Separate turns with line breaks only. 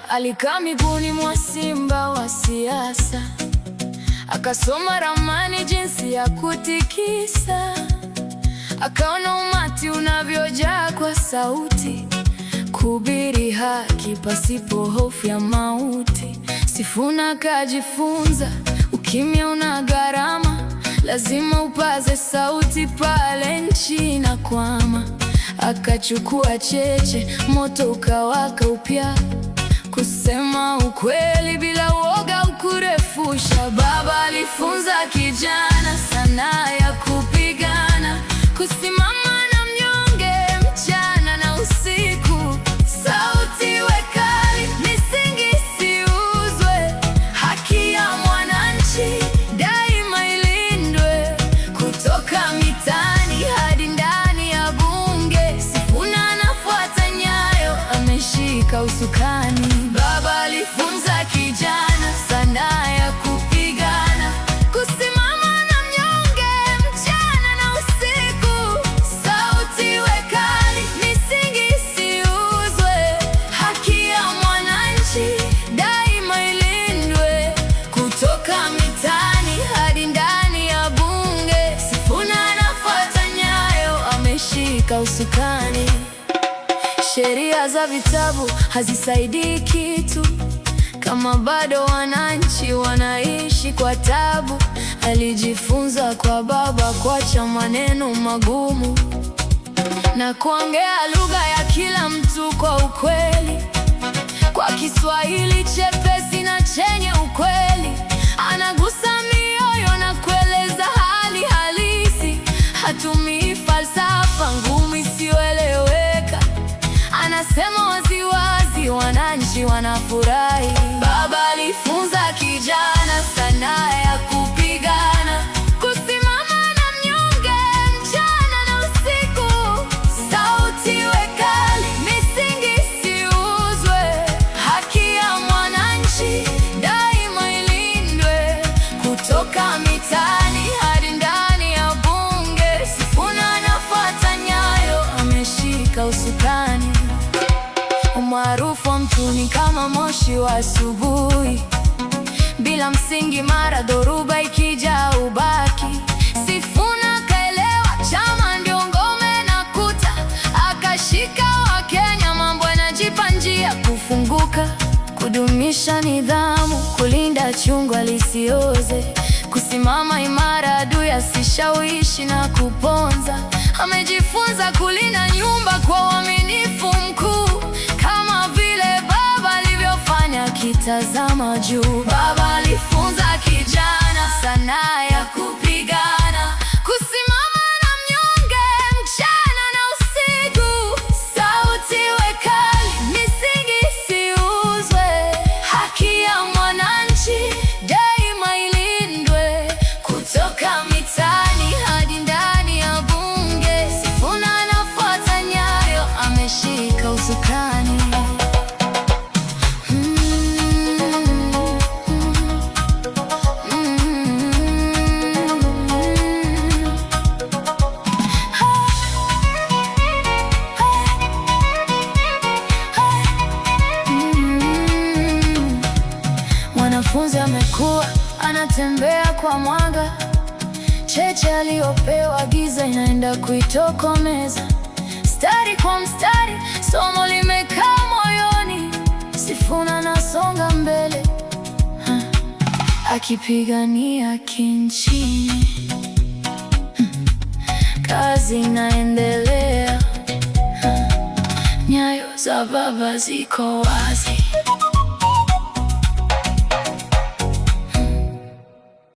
Alikaa miguuni mwa simba wa siasa, akasoma ramani jinsi ya kutikisa, akaona umati unavyojaa kwa sauti, kuhubiri haki pasipo hofu ya mauti. Sifuna akajifunza, ukimya una gharama, lazima upaze sauti pale nchi inakwama. Akachukua cheche, moto ukawaka upya, kusema ukweli bila woga ukurefusha. Baba alifunza kijana sanaa ya kupigana, kusimama na mnyonge mchana na usiku. Sauti iwe kali, misingi isiuzwe, haki ya mwananchi daima ilindwe. Kutoka mitaani hadi ndani ya bunge, Sifuna anafuata nyayo, ameshika usukani. Baba alifunza kijana sanaa ya kupigana, kusimama na mnyonge mchana na usiku. Sauti iwe kali, misingi isiuzwe, haki ya mwananchi daima ilindwe. Kutoka mitaani hadi ndani ya bunge, Sifuna anafuata nyayo, ameshika usukani. Sheria za vitabu hazisaidii kitu kama bado wananchi wanaishi kwa tabu. Alijifunza kwa baba kuacha maneno magumu na kuongea lugha ya kila mtu kwa ukweli, kwa Kiswahili chepesi na chenye ukweli. Anagusa mioyo na kueleza hali halisi, hatumii falsafa ngumu isiyoeleweka. Anasema waziwazi, wananchi wanafurahi. Baba alifunza kijana sanaa ya kupigana, kusimama na mnyonge mchana na usiku. Sauti iwe kali, misingi isiuzwe, haki ya mwananchi daima ilindwe. Kutoka mitaani hadi ndani ya bunge, Sifuna anafuata nyayo, ameshika usukani. Umaarufu wa mtu ni kama moshi wa asubuhi, bila msingi mara dhoruba ikija ubaki. Sifuna kaelewa chama ndio ngome na kuta, akashika Wakenya, mambo yanajipa njia kufunguka. Kudumisha nidhamu, kulinda chungwa lisioze, kusimama imara adui asishawishi na kuponza. Amejifunza kulinda nyumba kwa uaminifu mkuu, kama vile baba alivyofanya akitazama juu. Baba alifunza kijana sanaa ya kupigana, kusimama na mnyonge mchana na usiku. Sauti iwe kali, misingi isiuzwe, haki ya mwananchi daima ilindwe. Kutoka mitaani hadi ndani ya bunge, Sifuna anafuata nyayo, ameshika usukani. Mwanafunzi amekuwa anatembea kwa mwanga, cheche aliyopewa giza inaenda kuitokomeza. Mstari kwa mstari, somo limekaa moyoni. Sifuna anasonga mbele, akipigania haki nchini. Kazi inaendelea, nyayo za baba ziko wazi.